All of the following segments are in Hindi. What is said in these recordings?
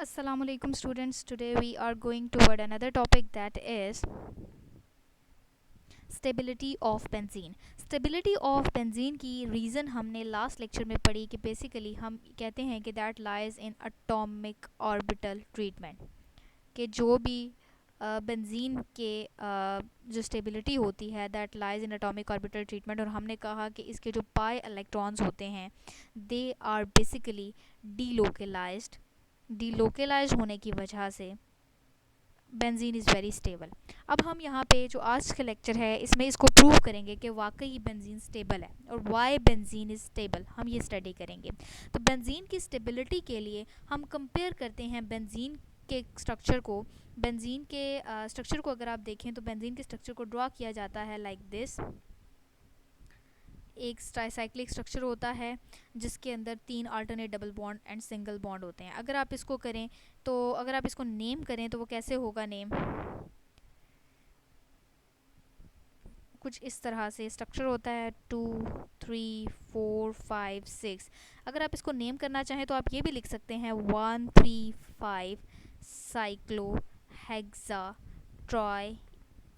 Assalamu alaikum students. Today we are going toward another topic, that is stability of benzene. Stability of benzene की रीज़न हमने लास्ट लेक्चर में पढ़ी कि बेसिकली हम कहते हैं कि that lies in atomic orbital treatment, कि जो भी बेंजीन के जो स्टेबिलिटी होती है that lies in atomic orbital treatment. और हमने कहा कि इसके जो पाई इलेक्ट्रॉन्स होते हैं दे आर बेसिकली डीलोकेलाइज्ड होने की वजह से बेंजीन इज़ वेरी स्टेबल। अब हम यहाँ पे जो आज का लेक्चर है इसमें इसको प्रूव करेंगे कि वाकई बेंजीन स्टेबल है और वाई बेंजीन इज़ स्टेबल, हम ये स्टडी करेंगे। तो बेंजीन की स्टेबिलिटी के लिए हम कंपेयर करते हैं बेंजीन के स्ट्रक्चर को। बेंजीन के स्ट्रक्चर को अगर आप देखें तो बेंजीन के स्ट्रक्चर को ड्रॉ किया जाता है लाइक दिस। एक ट्राइसाइक्लिक स्ट्रक्चर होता है जिसके अंदर 3 alternate double bond and single bond होते हैं। अगर आप इसको करें तो अगर आप इसको नेम करें तो वो कैसे होगा नेम, कुछ इस तरह से स्ट्रक्चर होता है 2 3 4 5 6। अगर आप इसको नेम करना चाहें तो आप ये भी लिख सकते हैं 1 3 5 साइक्लो हेक्सा ट्राई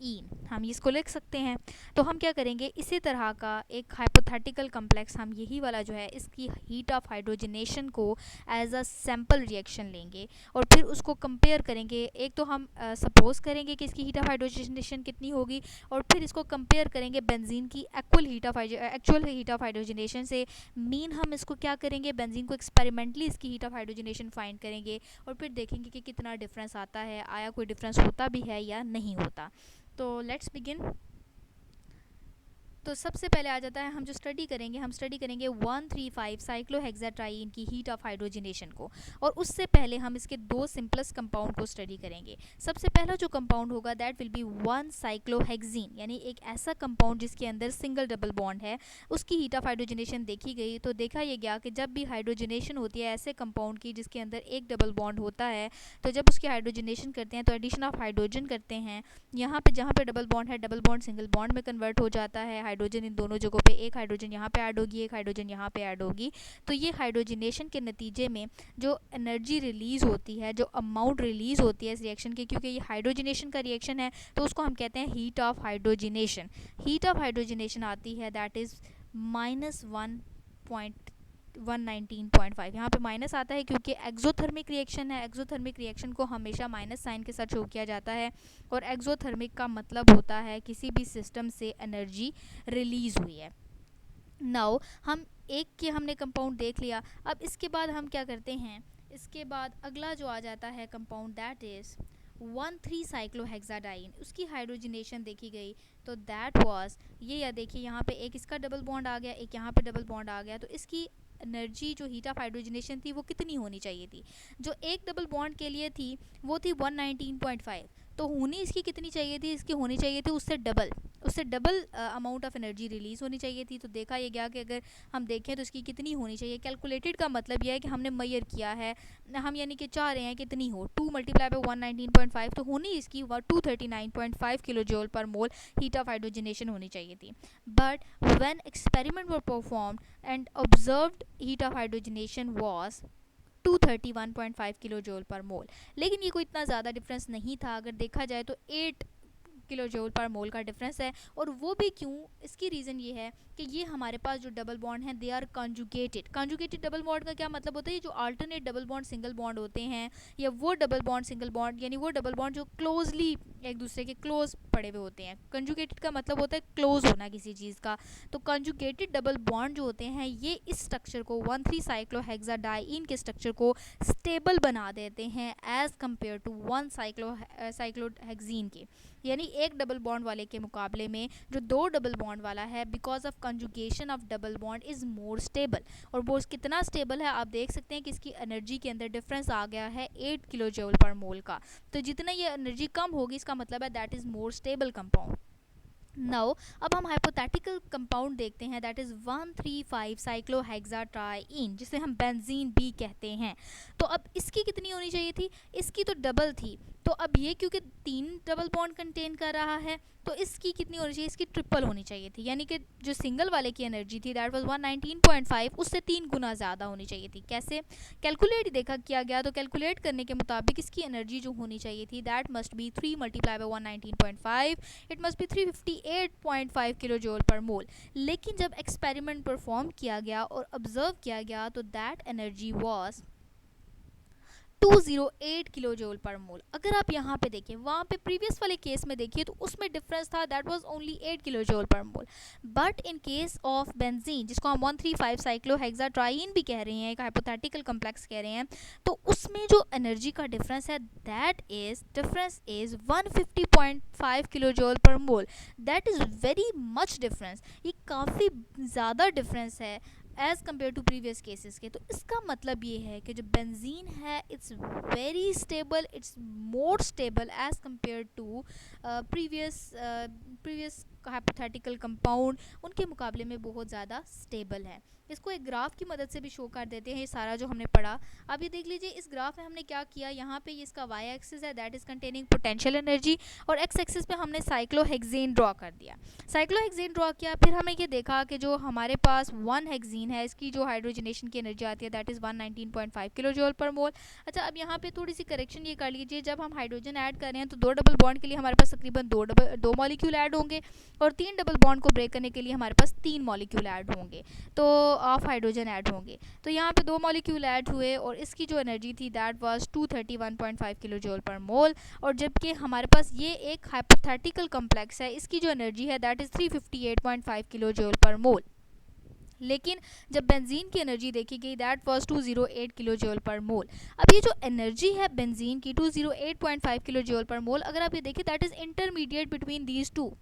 ईन, हम इसको लिख सकते हैं। तो हम क्या करेंगे, इसी तरह का एक हाइपोथेटिकल कम्प्लेक्स, हम यही वाला जो है इसकी हीट ऑफ हाइड्रोजनेशन को एज अ सैम्पल रिएक्शन लेंगे और फिर उसको कंपेयर करेंगे। एक तो हम सपोज करेंगे कि इसकी हीट ऑफ हाइड्रोजनेशन कितनी होगी और फिर इसको कंपेयर करेंगे बेंजीन की एक्चुअल हीट ऑफ हाइड्रोजनेशन से। मीन हम इसको क्या करेंगे, बेंजीन को एक्सपेरिमेंटली इसकी हीट ऑफ हाइड्रोजनेशन फाइंड करेंगे और फिर देखेंगे कि कितना डिफरेंस आता है, आया कोई डिफरेंस होता भी है या नहीं होता। तो लेट्स बिगिन। तो सबसे पहले आ जाता है हम जो स्टडी करेंगे, हम स्टडी करेंगे 135 साइक्लोहेक्साट्राईन की हीट ऑफ हाइड्रोजनेशन को। और उससे पहले हम इसके दो सिंपलेस्ट कंपाउंड को स्टडी करेंगे। सबसे पहला जो कंपाउंड होगा दैट विल बी 1 साइक्लोहेक्सीन, यानी एक ऐसा कंपाउंड जिसके अंदर सिंगल डबल बॉन्ड है। उसकी हीट ऑफ हाइड्रोजनेशन देखी गई तो देखा यह गया कि जब भी हाइड्रोजनेशन होती है ऐसे कंपाउंड की जिसके अंदर एक डबल बॉन्ड होता है, तो जब उसकी हाइड्रोजनेशन करते हैं तो एडिशन ऑफ हाइड्रोजन करते हैं। यहाँ पे जहाँ पे डबल बॉन्ड है, डबल बॉन्ड सिंगल बॉन्ड में कन्वर्ट हो जाता है। हाइड्रोजन इन दोनों जगहों पे, एक हाइड्रोजन यहाँ पे ऐड होगी, एक हाइड्रोजन यहाँ पे ऐड होगी। तो ये हाइड्रोजनेशन के नतीजे में जो एनर्जी रिलीज होती है, जो अमाउंट रिलीज होती है इस रिएक्शन की, क्योंकि ये हाइड्रोजनेशन का रिएक्शन है तो उसको हम कहते हैं heat of hydrogenation. Heat of hydrogenation आती है दैट इज़ -119.5। यहाँ पे माइनस आता है क्योंकि एक्सोथर्मिक रिएक्शन है। एक्सोथर्मिक रिएक्शन को हमेशा माइनस साइन के साथ शो किया जाता है और एक्सोथर्मिक का मतलब होता है किसी भी सिस्टम से एनर्जी रिलीज़ हुई है। नाउ हम एक के हमने कंपाउंड देख लिया। अब इसके बाद हम क्या करते हैं, इसके बाद अगला जो आ जाता है कंपाउंड दैट इज़ 1,3 साइक्लोहेक्साडाइन। उसकी हाइड्रोजनेशन देखी गई तो दैट वाज ये, या देखिए यहाँ पे एक इसका डबल बॉन्ड आ गया, एक यहाँ पे डबल बॉन्ड आ गया। तो इसकी एनर्जी जो हीट ऑफ हाइड्रोजनेशन थी वो कितनी होनी चाहिए थी, जो एक डबल बॉन्ड के लिए थी वो थी 119.5। तो होनी इसकी कितनी चाहिए थी, इसकी होनी चाहिए थी उससे double amount of energy release होनी चाहिए थी। तो देखा ये गया कि अगर हम देखें तो इसकी कितनी होनी चाहिए, कैलकुलेटेड का मतलब यह है कि हमने मेजर किया है, हम यानी कि चाह रहे हैं कितनी हो, 2 मल्टीप्लाई पे 119.5, तो होनी इसकी 239.5 kilo joule per mole heat of hydrogenation होनी चाहिए थी। But when experiment were performed and observed heat of hydrogenation was 231.5 kilo joule per mole. लेकिन ये कोई इतना ज़्यादा डिफरेंस नहीं था, अगर देखा जाए तो 8 किलो जूल पर मोल का डिफरेंस है। और वो भी क्यों, इसकी रीज़न ये है कि ये हमारे पास जो डबल बॉन्ड हैं they are conjugated double bond का क्या मतलब होता है, ये जो alternate double bond single bond होते हैं, या वो डबल बॉन्ड सिंगल बॉन्ड, यानी वो डबल बॉन्ड जो क्लोजली एक दूसरे के क्लोज पड़े हुए होते हैं। कंजुगेटेड का मतलब होता है क्लोज होना किसी चीज़ का। तो कंजुगेटेड डबल बॉन्ड जो होते हैं ये इस स्ट्रक्चर को 1,3 साइक्लोहेक्साडाइन के स्ट्रक्चर को स्टेबल बना देते हैं एज कम्पेयर टू 1 साइक्लोहेक्सीन के। यानी एक डबल बॉन्ड वाले के मुकाबले में जो 2 डबल बॉन्ड वाला है, because of conjugation of double bond is more stable. और वो कितना स्टेबल है आप देख सकते हैं कि इसकी एनर्जी के अंदर डिफरेंस आ गया है 8 किलो जूल पर मोल का। तो जितना ये एनर्जी कम होगी इसका मतलब है that is more stable compound. Now अब हम हाइपोथेटिकल कंपाउंड देखते हैं दैट इज़ 135 साइक्लोहेक्साट्राईन, जिसे हम बेंजीन भी कहते हैं। तो अब इसकी कितनी होनी चाहिए थी, इसकी तो डबल थी। तो अब ये क्योंकि 3 डबल बॉन्ड कंटेन कर रहा है तो इसकी कितनी होनी चाहिए, इसकी ट्रिपल होनी चाहिए थी, यानी कि जो सिंगल वाले की एनर्जी थी दैट वाज 119.5, उससे 3 गुना ज़्यादा होनी चाहिए थी। कैसे कैलकुलेट देखा किया गया, तो कैलकुलेट करने के मुताबिक इसकी एनर्जी जो होनी चाहिए थी that must be 3 multiply by 119.5, it must be 358.5 kilo joule per mole. लेकिन जब एक्सपेरिमेंट परफॉर्म किया गया और ऑब्जर्व किया गया तो that energy was 208 kilo joule per mole. अगर आप यहाँ पे देखिए, वहाँ पे प्रीवियस वाले केस में देखिए तो उसमें डिफरेंस था that was only 8 kilo joule per mole. But in case of benzene, जिसको हम 135 साइक्लोहेक्साट्राइन भी कह रहे हैं, एक हाइपोथेटिकल कॉम्प्लेक्स कह रहे हैं, तो उसमें जो एनर्जी का डिफरेंस है that is difference is 150.5 kilo joule per mole. That is very much difference, ये काफ़ी ज़्यादा डिफरेंस है as compare to previous cases के। तो इसका मतलब ये है कि जो बेंजीन है it's very stable, it's more stable as compare to previous hypothetical compound, उनके मुकाबले में बहुत ज़्यादा स्टेबल है। इसको एक ग्राफ की मदद से भी शो कर देते हैं, ये सारा जो हमने पढ़ा। अब ये देख लीजिए इस ग्राफ में हमने क्या किया, यहाँ पे ये इसका वाई एक्सिस है that is containing potential energy, और एक्स एक्सिस पे हमने साइक्लोहेक्सेन ड्रॉ कर दिया। साइक्लोहेक्सेन ड्रॉ किया, फिर हमने ये देखा कि जो हमारे पास 1 हेक्सेन है इसकी जो हाइड्रोजनेशन की एनर्जी आती है that is 119.5 kilo joule per मोल। अच्छा, अब यहाँ पे थोड़ी सी करेक्शन ये कर लीजिए, जब हम हाइड्रोजन ऐड कर रहे हैं तो 2 डबल बॉन्ड के लिए हमारे पास तकरीबन 2 मॉलिक्यूल ऐड होंगे, और 3 डबल बॉन्ड को ब्रेक करने के लिए हमारे पास 3 मॉलिक्यूल ऐड होंगे, तो ऑफ हाइड्रोजन ऐड होंगे। तो यहाँ पे 2 मॉलिक्यूल ऐड हुए और इसकी जो एनर्जी थी that was 231.5 kilo joule per मोल। और जबकि हमारे पास ये एक हाइपोथेटिकल कॉम्प्लेक्स है, इसकी जो एनर्जी है that is 358.5 kilo joule per mole. लेकिन जब बेंजीन की एनर्जी देखी गई that was 208 kilo joule per मोल। अब ये जो एनर्जी है बेंजीन की 208.5 किलो जूल पर मोल, अगर आप ये देखें that is intermediate between these two,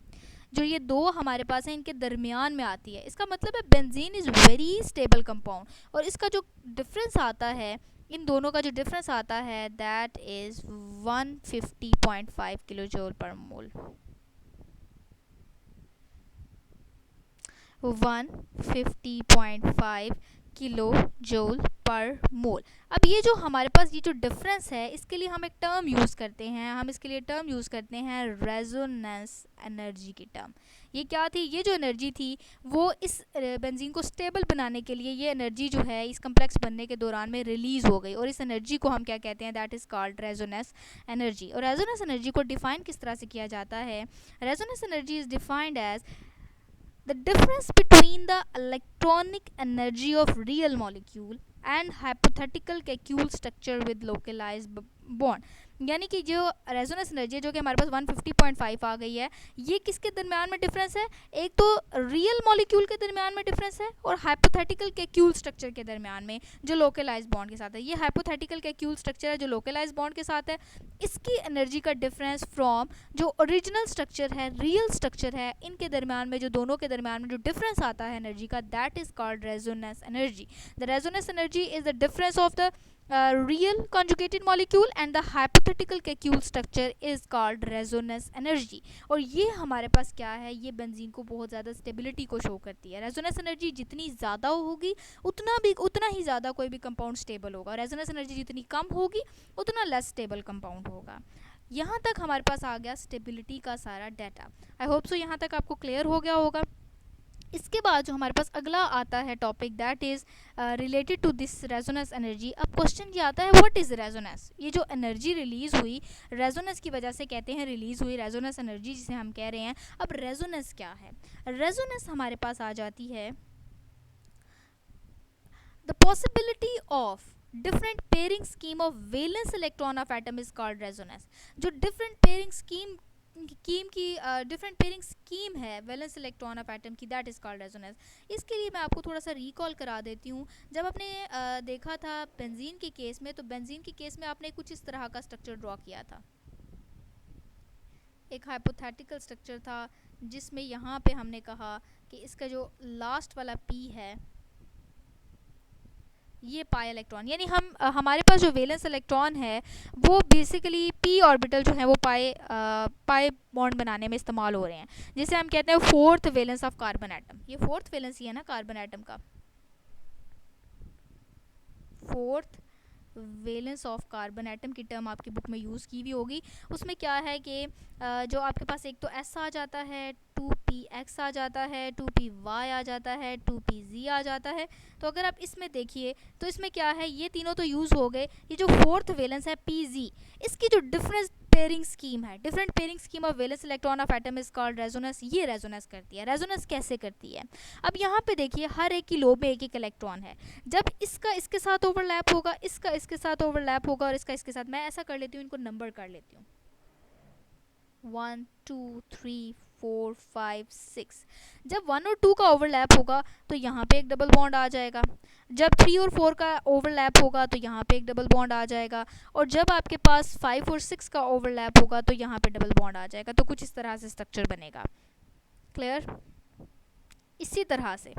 जो ये दो हमारे पास हैं इनके दरमियान में आती है। इसका मतलब है benzene is very stable compound, और इसका जो डिफरेंस आता है, इन दोनों का जो डिफरेंस आता है that is 150.5 kilo joule per mole. 150.5 kilo joule per मोल। अब ये जो हमारे पास ये जो डिफरेंस है इसके लिए हम एक टर्म यूज़ करते हैं, हम इसके लिए टर्म यूज़ करते हैं रेजोनेंस एनर्जी की टर्म। ये क्या थी, ये जो एनर्जी थी वो इस बेंजीन को स्टेबल बनाने के लिए ये एनर्जी जो है इस कम्प्लेक्स बनने के दौरान में रिलीज़ हो गई, और इस एनर्जी को हम क्या कहते हैं, that is called resonance energy. और रेजोनेंस एनर्जी को डिफ़ाइन किस तरह से किया जाता है, resonance energy is defined as the difference between the electronic energy of real molecule and hypothetical capsule structure with localized bond। यानी कि जो रेजोनेंस एनर्जी जो कि हमारे पास 150.5 आ गई है, ये किसके दरमियान में डिफरेंस है, एक तो रियल मॉलिक्यूल के दरमियान में डिफरेंस है और हाइपोथेटिकल कैक्यूल स्ट्रक्चर के दरमियान में जो लोकलाइज बॉन्ड के साथ है। ये हाइपोथेटिकल कैक्यूल स्ट्रक्चर है जो लोकलाइज बॉन्ड के साथ है, इसकी एनर्जी का डिफरेंस फ्रॉम जो ओरिजिनल स्ट्रक्चर है, रियल स्ट्रक्चर है, इनके दरमियान में जो दोनों के दरमियान में जो डिफरेंस आता है एनर्जी का that is called resonance energy. The resonance energy is the difference of the real conjugated molecule and the hypothetical capsule structure is called resonance energy। और ये हमारे पास क्या है, ये बेंजीन को बहुत ज़्यादा स्टेबिलिटी को शो करती है। रेजोनेंस एनर्जी जितनी ज़्यादा होगी उतना ही ज़्यादा कोई भी कंपाउंड स्टेबल होगा, रेजोनेंस एनर्जी जितनी कम होगी उतना लेस स्टेबल कंपाउंड होगा। यहाँ तक हमारे पास आ गया स्टेबिलिटी का सारा डाटा। आई होप सो यहाँ तक आपको क्लियर हो गया होगा। इसके बाद जो हमारे पास अगला आता है topic that is related to this resonance energy. अब क्वेश्चन ये आता है व्हाट इज़ रेजोनेंस। ये जो एनर्जी रिलीज़ हुई रेजोनेंस की वजह से कहते हैं रिलीज़ हुई रेजोनेंस एनर्जी जिसे हम कह रहे हैं। अब रेजोनेंस क्या है, रेजोनेंस हमारे पास आ जाती है the possibility of different pairing scheme of valence electron of atom is called resonance. जो डिफरेंट पेयरिंग स्कीम की डिफरेंट पेयरिंग स्कीम है वैलेंस इलेक्ट्रॉन ऑफ एटम की दैट इज़ कॉल्ड रेजोनेंस। इसके लिए मैं आपको थोड़ा सा रिकॉल करा देती हूँ। जब आपने देखा था बेंजीन के केस में, तो बेंजीन के केस में आपने कुछ इस तरह का स्ट्रक्चर ड्रॉ किया था, एक हाइपोथेटिकल स्ट्रक्चर था जिसमें यहाँ पे हमने कहा कि इसका जो लास्ट वाला पी है ये पाई इलेक्ट्रॉन, यानी हमारे पास जो वैलेंस इलेक्ट्रॉन है वो बेसिकली पी ऑर्बिटल जो है वो पाई बॉन्ड बनाने में इस्तेमाल हो रहे हैं, जिसे हम कहते हैं fourth valence of carbon atom. ये फोर्थ वैलेंस ही है ना कार्बन एटम का, fourth valence of carbon atom की टर्म आपकी बुक में यूज़ की हुई होगी। उसमें क्या है कि जो आपके पास एक तो S आ जाता है, 2px आ जाता है, 2py आ जाता है, 2pz आ जाता है। तो अगर आप इसमें देखिए तो इसमें क्या है, ये तीनों तो यूज़ हो गए। ये जो फोर्थ वैलेंस है pz, इसकी जो डिफरेंट पेयरिंग स्कीम है, different pairing scheme of valence electron of atom is called resonance. ये रेजोनेंस करती है। रेजोनेंस कैसे करती है? अब यहाँ पे देखिए हर एक की लोब में एक एक इलेक्ट्रॉन है। जब इसका इसके साथ ओवरलैप होगा, इसका इसके साथ ओवरलैप होगा और इसका इसके साथ, मैं ऐसा कर लेती हूँ, इनको नंबर कर लेती हूँ, 1 2 3 4 5 6। जब 1 और 2 का ओवरलैप होगा तो यहाँ पे एक डबल बॉन्ड आ जाएगा। जब 3 और 4 का ओवरलैप होगा तो यहाँ पे एक डबल बॉन्ड आ जाएगा। और जब आपके पास 5 और 6 का ओवरलैप होगा तो यहाँ पे डबल बॉन्ड आ जाएगा। तो कुछ इस तरह से स्ट्रक्चर बनेगा। क्लियर? इसी तरह से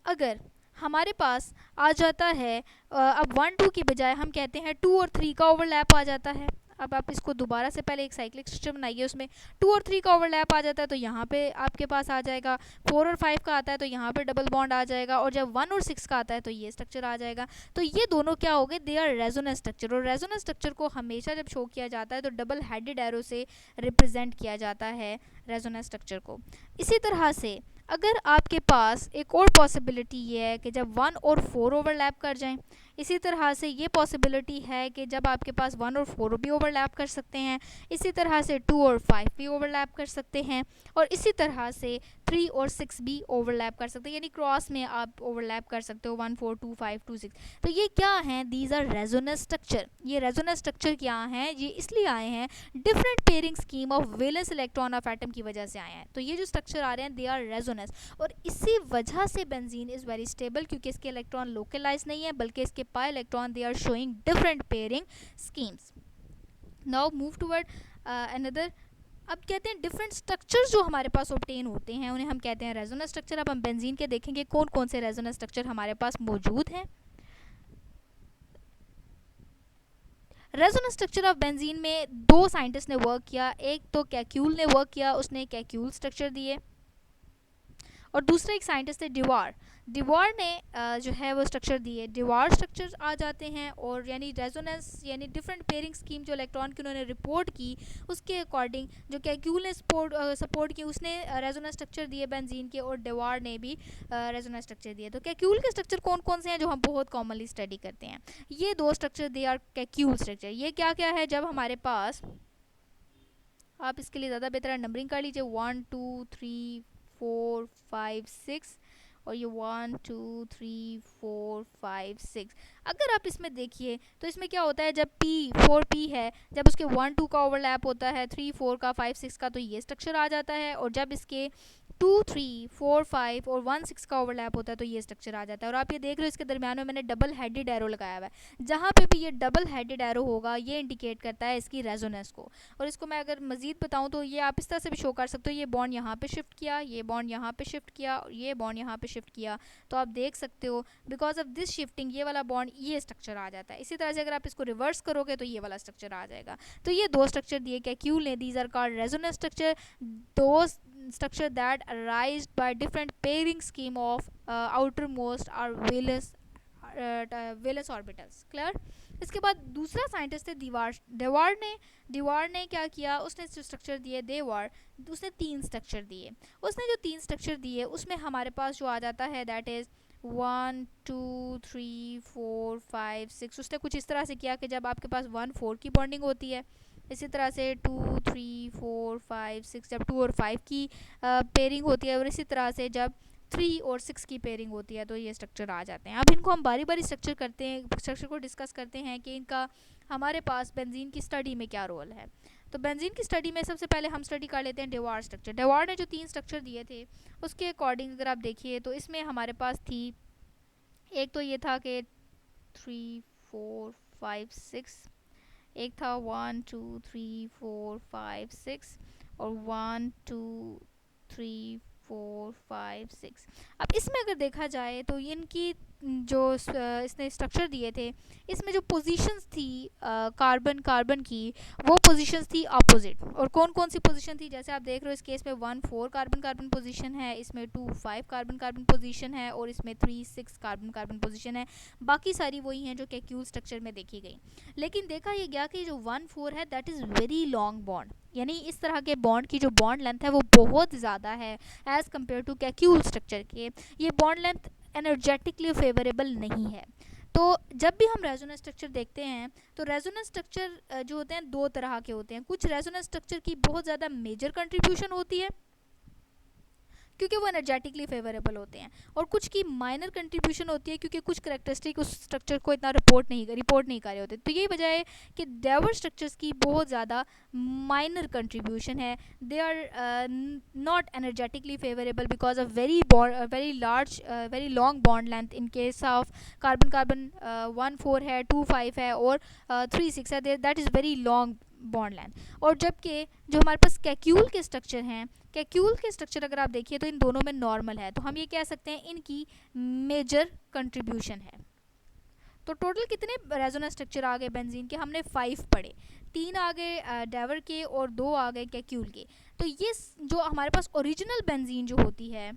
अगर हमारे पास आ जाता है अब 1 2 की बजाय हम कहते हैं 2 और 3 का ओवरलैप आ जाता है। अब आप इसको दोबारा से पहले एक साइक्लिक स्ट्रक्चर बनाइए, उसमें 2 और 3 का ओवरलैप आ जाता है तो यहाँ पे आपके पास आ जाएगा। 4 और 5 का आता है तो यहाँ पे डबल बॉन्ड आ जाएगा। और जब 1 और 6 का आता है तो ये स्ट्रक्चर आ जाएगा। तो ये दोनों क्या हो गए? They R resonance structure. और रेजोनेंस स्ट्रक्चर को हमेशा जब शो किया जाता है तो डबल हेडेड एरो से रिप्रेजेंट किया जाता है रेजोनेंस स्ट्रक्चर को। इसी तरह से अगर आपके पास एक और पॉसिबिलिटी ये है कि जब 1 और 4 ओवरलैप कर जाएं, इसी तरह से ये पॉसिबिलिटी है कि जब आपके पास 1 और 4 भी ओवरलैप कर सकते हैं, इसी तरह से 2 और 5 भी ओवरलैप कर सकते हैं, और इसी तरह से 3 और 6 भी ओवरलैप कर सकते हैं। यानी क्रॉस में आप ओवरलैप कर सकते हो 1 4 2 5 2 6। तो ये क्या हैं? These R resonance structure. ये रेजोनेंस स्ट्रक्चर क्या हैं? ये इसलिए आए हैं, different pairing scheme of valence electron of atom की वजह से आए हैं। तो ये जो स्ट्रक्चर आ रहे हैं, दे आर रेजोनेंस। और इसी वजह से बेंजीन इज़ वेरी स्टेबल, क्योंकि इसके इलेक्ट्रॉन लोकलाइज नहीं है बल्कि इसके pi electron they are showing different pairing schemes. Now move toward another. अब कहते हैं डिफरेंट स्ट्रक्चर्स जो हमारे पास ऑब्टेन होते हैं उन्हें हम कहते हैं रेजोनेंस स्ट्रक्चर। अब हम बेंजीन के देखेंगे कौन कौन से रेजोनेंस स्ट्रक्चर हमारे पास मौजूद हैं। रेजोनेंस स्ट्रक्चर ऑफ बेंजीन में दो साइंटिस्ट ने वर्क किया। एक तो कैक्यूल ने वर्क किया, उसने कैक्यूल स्ट्रक्चर दिए, और दूसरे एक साइंटिस्ट थे डिवार। डिवार ने जो है वो स्ट्रक्चर दिए। डिवार स्ट्रक्चर आ जाते हैं, और यानी रेजोनेंस यानी डिफरेंट पेयरिंग स्कीम जो इलेक्ट्रॉन की उन्होंने रिपोर्ट की उसके अकॉर्डिंग जो कैक्यूल ने सपोर्ट की उसने रेजोनेंस स्ट्रक्चर दिए बेंजीन के, और डिवार ने भी रेजोनेंस स्ट्रक्चर दिए। तो कैक्यूल के स्ट्रक्चर कौन कौन से हैं जो हम बहुत कॉमनली स्टडी करते हैं? ये दो structure they are Kekule structure. ये क्या क्या है? जब हमारे पास, आप इसके लिए ज़्यादा बेहतर नंबरिंग कर लीजिए, 1 2 3 4 5 6, और ये 1 2 3 4 5 6। अगर आप इसमें देखिए तो इसमें क्या होता है, जब P 4P है, जब उसके 1 2 का ओवरलैप होता है, 3 4 का, 5 6 का, तो ये स्ट्रक्चर आ जाता है। और जब इसके 2 3 4 5 और 1 6 का ओवरलैप होता है तो ये स्ट्रक्चर आ जाता है। और आप ये देख रहे हो इसके दरमियान में मैंने डबल हेडेड एरो लगाया हुआ है। जहाँ पे भी ये डबल हेडेड एरो होगा ये इंडिकेट करता है इसकी रेजोनेंस को। और इसको मैं अगर मजीद बताऊँ तो ये आप इस तरह से भी शो कर सकते हो, ये बॉन्ड यहाँ पे शिफ्ट किया, ये बॉन्ड यहाँ पे शिफ्ट किया, और ये बॉन्ड यहाँ पे शिफ्ट किया। तो आप देख सकते हो बिकॉज ऑफ दिस शिफ्टिंग ये वाला बॉन्ड ये स्ट्रक्चर आ जाता है। इसी तरह से अगर आप इसको रिवर्स करोगे तो ये वाला स्ट्रक्चर आ जाएगा। तो ये दो स्ट्रक्चर दिए कैक्यूल ने, these are called resonance structure. दो structure that arise by different pairing scheme of outermost or valence orbitals। Clear? इसके बाद दूसरा साइंटिस्ट थे दीवार। दीवार ने क्या किया, उसने जो स्ट्रक्चर दिए देवार, उसने 3 स्ट्रक्चर दिए। उसने जो 3 स्ट्रक्चर दिए उसमें हमारे पास जो आ जाता है दैट इज़ 1 2 3 4 5 6। उसने कुछ इस तरह से किया कि जब आपके पास 1 4 की बॉन्डिंग होती है, इसी तरह से 2 3 4 5 6 जब 2 और 5 की पेयरिंग होती है, और इसी तरह से जब 3 और 6 की पेयरिंग होती है तो ये स्ट्रक्चर आ जाते हैं। अब इनको हम बारी बारी स्ट्रक्चर को डिस्कस करते हैं कि इनका हमारे पास बेंजीन की स्टडी में क्या रोल है। तो बेंजीन की स्टडी में सबसे पहले हम स्टडी कर लेते हैं डिवार स्ट्रक्चर। डिवार ने जो 3 स्ट्रक्चर दिए थे उसके अकॉर्डिंग अगर आप देखिए तो इसमें हमारे पास थी, एक तो ये था कि 3 4 5 6, एक था 1 2 3 4 5 6, और 1 2 3 4 5 6। अब इसमें अगर देखा जाए तो इनकी इसने स्ट्रक्चर दिए थे, इसमें जो पोजीशंस थी कार्बन कार्बन की, वो पोजीशंस थी अपोजिट। और कौन कौन सी पोजीशन थी, जैसे आप देख रहे हो इस केस में 1 4 कार्बन कार्बन पोजीशन है, इसमें 2 5 कार्बन कार्बन पोजीशन है, और इसमें 3 6 कार्बन कार्बन पोजीशन है। बाकी सारी वही हैं जो कैक्यूल स्ट्रक्चर में देखी गई। लेकिन देखा ये गया कि जो 1 4 है that is very long bond, यानी इस तरह के बॉन्ड की जो बॉन्ड लेंथ है वो बहुत ज़्यादा है as compare to Kekule structure के। ये बॉन्ड लेंथ एनर्जेटिकली फेवरेबल नहीं है। तो जब भी हम रेजोनेंस स्ट्रक्चर देखते हैं तो रेजोनेंस स्ट्रक्चर जो होते हैं दो तरह के होते हैं। कुछ रेजोनेंस स्ट्रक्चर की बहुत ज़्यादा मेजर कंट्रीब्यूशन होती है क्योंकि वो एनर्जेटिकली फेवरेबल होते हैं, और कुछ की माइनर कंट्रीब्यूशन होती है क्योंकि कुछ करेक्टरिस्टिक उस स्ट्रक्चर को इतना रिपोर्ट नहीं कर रहे होते। तो यही वजह है कि डाइवर्स स्ट्रक्चर्स की बहुत ज़्यादा माइनर कंट्रीब्यूशन है। They are not energetically favourable because of very long bond length. In case of carbon carbon 1 4 है, 2 5 है, और 3 6 है, that is very long bond length. और जबकि जो हमारे पास कैक्यूल के स्ट्रक्चर हैं, कैक्यूल के स्ट्रक्चर अगर आप देखिए तो इन दोनों में नॉर्मल है, तो हम ये कह सकते हैं इनकी मेजर कंट्रीब्यूशन है। तो टोटल कितने रेजोनेंस स्ट्रक्चर आ गए बेंजीन के, हमने 5 पढ़े। 3 आ गए डाइवर के और 2 आ गए कैक्यूल के। तो ये जो हमारे पास ओरिजिनल बेंजीन जो होती है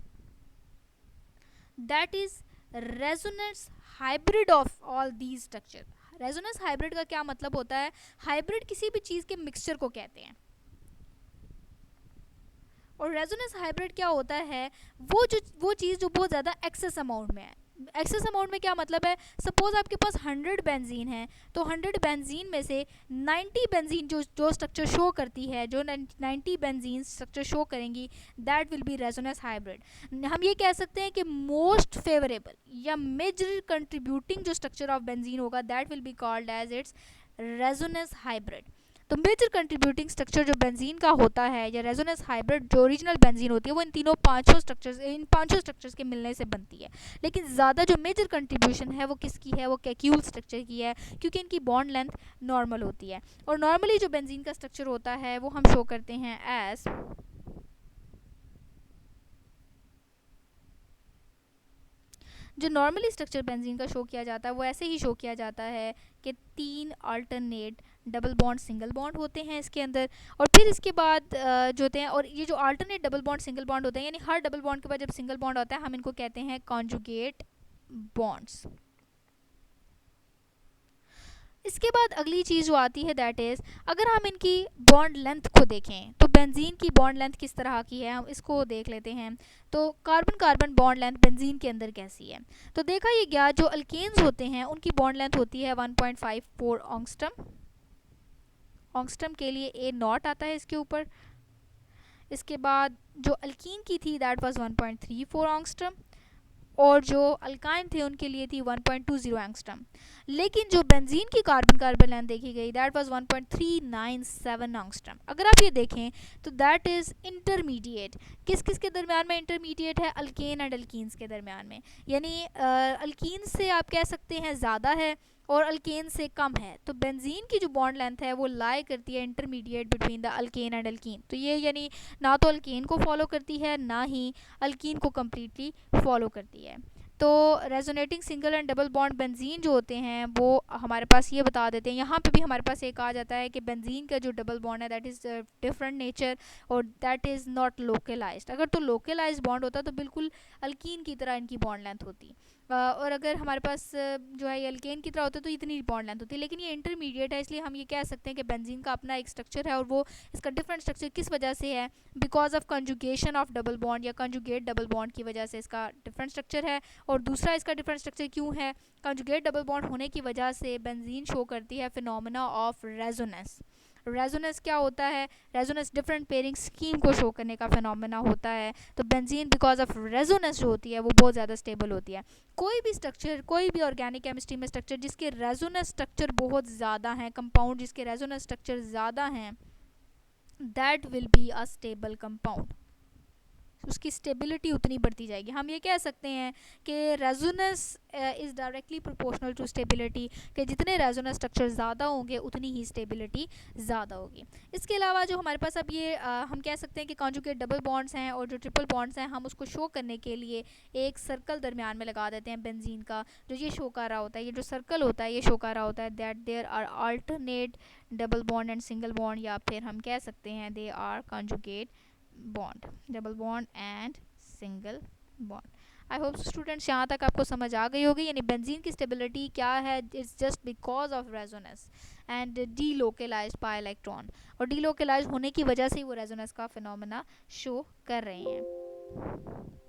that is resonance hybrid of all these structure. Resonance hybrid का क्या मतलब होता है, हाइब्रिड किसी भी चीज़ के मिक्सचर को कहते हैं। और रेजोनेंस हाइब्रिड क्या होता है, वो चीज़ जो बहुत ज़्यादा एक्सेस अमाउंट में है। एक्सेस अमाउंट में क्या मतलब है, सपोज आपके पास 100 बेंजीन है, तो 100 बेंजीन में से 90 बेंजीन जो स्ट्रक्चर शो करती है, जो 90 बेंजीन स्ट्रक्चर शो करेंगी, that will be resonance hybrid. हम ये कह सकते हैं कि मोस्ट फेवरेबल या मेजर कंट्रीब्यूटिंग जो स्ट्रक्चर ऑफ बेंजीन होगा that will be called as its resonance hybrid. तो मेजर कंट्रीब्यूटिंग स्ट्रक्चर जो बेंजीन का होता है या रेजोनेंस हाइब्रिड जो ओरिजिनल बेंजीन होती है वो इन पांचों स्ट्रक्चर्स के मिलने से बनती है। लेकिन ज़्यादा जो मेजर कंट्रीब्यूशन है वो किसकी है, वो कैक्यूल स्ट्रक्चर की है, क्योंकि इनकी बॉन्ड लेंथ नॉर्मल होती है। और नॉर्मली जो बेंजीन का स्ट्रक्चर होता है वो हम शो करते हैं एज जो नॉर्मली स्ट्रक्चर बेंजीन का शो किया जाता है वो ऐसे ही शो किया जाता है कि 3 alternate double bond single bond होते हैं इसके अंदर। और फिर इसके बाद जो होते हैं, और ये जो alternate double bond single bond होते हैं, यानी हर डबल बॉन्ड के बाद जब सिंगल बॉन्ड होता है हम इनको कहते हैं कॉन्जुगेट बॉन्ड्स। इसके बाद अगली चीज़ जो आती है दैट इज़, अगर हम इनकी बॉन्ड लेंथ को देखें तो बेंजीन की बॉन्ड लेंथ किस तरह की है, हम इसको देख लेते हैं। तो carbon carbon bond length benzene के अंदर कैसी है, तो देखा ये गया जो अल्केन्स होते हैं उनकी बॉन्ड लेंथ होती है 1.54 ऑंगस्ट्रम। ऑंगस्ट्रम के लिए ए नॉट आता है इसके ऊपर। इसके बाद जो अल्कीन की थी दैट वाज 1.34 ऑंगस्ट्रम, और जो अल्काइन थे उनके लिए थी 1.20 एंगस्ट्रम। लेकिन जो बेंजीन की कार्बन कार्बन लेंथ देखी गई दैट वाज 1.397 एंगस्ट्रम। अगर आप ये देखें तो दैट इज़ इंटरमीडिएट। किस किस के दरमियान में इंटरमीडिएट है, अल्केन एंड अल्कीन्स के दरमियान में। यानी अल्कीन से आप कह सकते हैं ज़्यादा है और अल्केन से कम है। तो बेंजीन की जो बॉन्ड लेंथ है वो लाई करती है intermediate between the alkane and alkyne. तो ये यानी ना तो अल्केन को फॉलो करती है ना ही अल्कीन को कम्प्लीटली फॉलो करती है। तो resonating single and double bond benzene जो होते हैं वो हमारे पास ये बता देते हैं। यहाँ पे भी हमारे पास एक आ जाता है कि बेंजीन का जो डबल बॉन्ड है दैट इज़ डिफरेंट नेचर और दैट इज़ नॉट लोकलाइज्ड। अगर तो लोकलाइज्ड बॉन्ड होता तो बिल्कुल अल्कीन की तरह इनकी बॉन्ड लेंथ होती, और अगर हमारे पास जो है अल्केन की तरह होता तो इतनी बॉन्ड लेंथ होती। लेकिन ये इंटरमीडिएट है, इसलिए हम ये कह सकते हैं कि बेंजीन का अपना एक स्ट्रक्चर है, और वो इसका डिफरेंट स्ट्रक्चर किस वजह से है, because of conjugation of double bond या कंजुगेट डबल बॉन्ड की वजह से इसका डिफरेंट स्ट्रक्चर है। और दूसरा इसका डिफरेंट स्ट्रक्चर क्यों है, कंजुगेट डबल बॉन्ड होने की वजह से बेंजीन शो करती है फिनोमेना ऑफ रेजोनेंस। रेजोनेंस क्या होता है, रेजोनेंस डिफरेंट पेयरिंग स्कीम को शो करने का फिनोमेना होता है। तो बेंजीन बिकॉज ऑफ रेजोनेंस जो होती है वो बहुत ज़्यादा स्टेबल होती है। कोई भी स्ट्रक्चर, कोई भी ऑर्गेनिक केमिस्ट्री में स्ट्रक्चर जिसके रेजोनेंस स्ट्रक्चर बहुत ज़्यादा हैं, कंपाउंड जिसके रेजोनेंस स्ट्रक्चर ज़्यादा हैं, that will be a stable compound. उसकी स्टेबिलिटी उतनी बढ़ती जाएगी। हम ये कह सकते हैं कि resonance is directly proportional to stability, कि जितने रेजोनेंस स्ट्रक्चर ज़्यादा होंगे उतनी ही स्टेबिलिटी ज़्यादा होगी। इसके अलावा जो हमारे पास अब ये हम कह सकते हैं कि कॉन्जुगेट डबल बॉन्ड्स हैं और जो ट्रिपल बॉन्ड्स हैं, हम उसको शो करने के लिए एक सर्कल दरमियान में लगा देते हैं बेंजीन का, जो ये शो कर रहा होता है, ये जो सर्कल होता है ये शो कर रहा होता है that there are alternate double bond and single bond, या फिर हम कह सकते हैं they are conjugate bond, double bond and single bond. I hope students यहाँ तक आपको समझ आ गई होगी, यानी बेंजीन की स्टेबिलिटी क्या है, it's just because of resonance and D localise pi electron, और डी लोकेलाइज होने की वजह से वो रेजोनेंस का फिनोमेना शो कर रहे हैं।